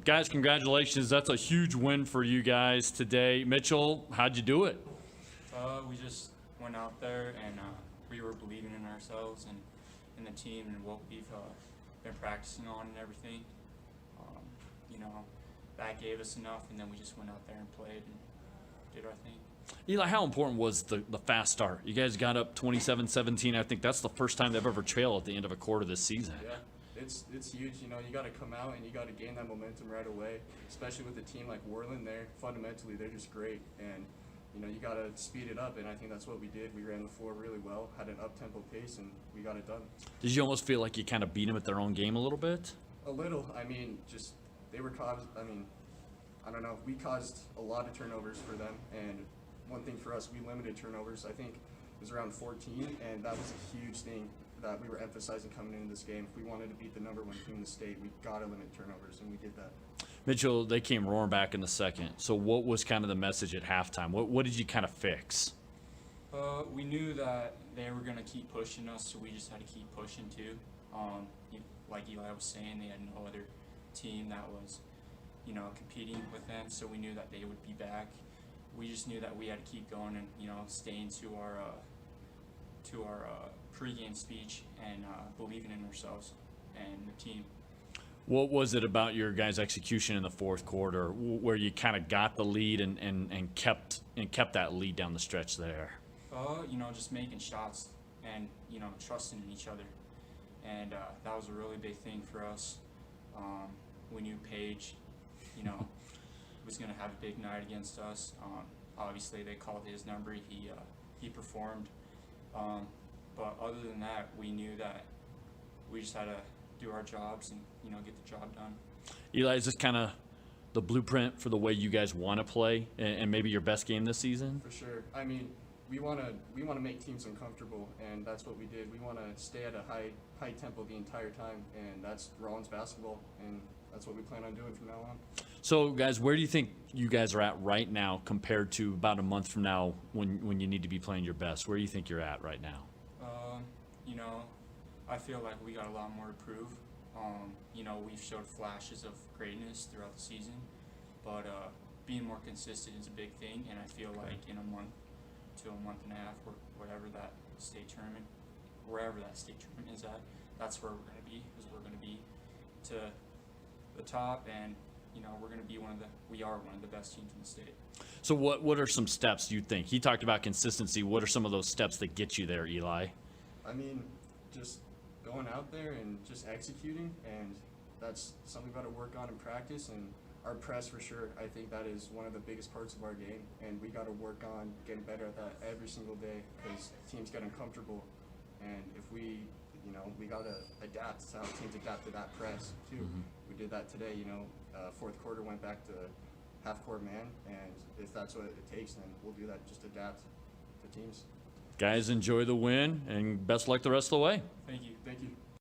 Guys, congratulations. That's a huge win for you guys today. Mitchell, how'd you do it? We just went out there and we were believing in ourselves and in the team and what we've been practicing on and everything. That gave us enough, and then we just went out there and played and did our thing. Eli, how important was the fast start? You guys got up 27-17. I think that's the first time they've ever trailed at the end of a quarter this season. Yeah, it's huge. You got to come out and you got to gain that momentum right away, especially with a team like Worland. Fundamentally, they're just great, and you got to speed it up, and I think that's what we did. We ran the floor really well, had an up-tempo pace, and we got it done. Did you almost feel like you kind of beat them at their own game a little bit? A little. They were caused. I don't know. We caused a lot of turnovers for them, and one thing for us, we limited turnovers. I think it was around 14, and that was a huge thing that we were emphasizing coming into this game. If we wanted to beat the #1 team in the state, we got to limit turnovers, and we did that. Mitchell, they came roaring back in the second. So what was kind of the message at halftime? What did you kind of fix? We knew that they were going to keep pushing us, so we just had to keep pushing too. Like Eli was saying, they had no other team that was, competing with them, so we knew that they would be back. We just knew that we had to keep going and, staying to our pregame speech and believing in ourselves and the team. What was it about your guys' execution in the fourth quarter where you kind of got the lead and kept that lead down the stretch there? Just making shots and, trusting in each other. And that was a really big thing for us. We knew Paige, was going to have a big night against us. Obviously, they called his number. He performed. But other than that, we knew that we just had to do our jobs and, get the job done. Eli, is this kind of the blueprint for the way you guys want to play and maybe your best game this season? For sure. We want to make teams uncomfortable, and that's what we did. We want to stay at a high tempo the entire time, and that's Rawlins basketball, and that's what we plan on doing from now on. So, guys, where do you think you guys are at right now compared to about a month from now when you need to be playing your best? Where do you think you're at right now? I feel like we got a lot more to prove. We've showed flashes of greatness throughout the season, but being more consistent is a big thing, and I feel like in a month to a month and a half, or wherever that state tournament is at, that's where we're going to be. We're going to be to the top, and we're going to be we are one of the best teams in the state. So what are some steps you think? He talked about consistency. What are some of those steps that get you there, Eli? Just going out there and just executing, and that's something we've got to work on in practice. And our press, for sure, I think that is one of the biggest parts of our game, and we got to work on getting better at that every single day because teams get uncomfortable, and if we got to adapt to how teams adapt to that press too. Mm-hmm. We did that today. Fourth quarter went back to half-court man, and if that's what it takes, then we'll do that. Just adapt to teams. Guys, enjoy the win, and best luck the rest of the way. Thank you. Thank you.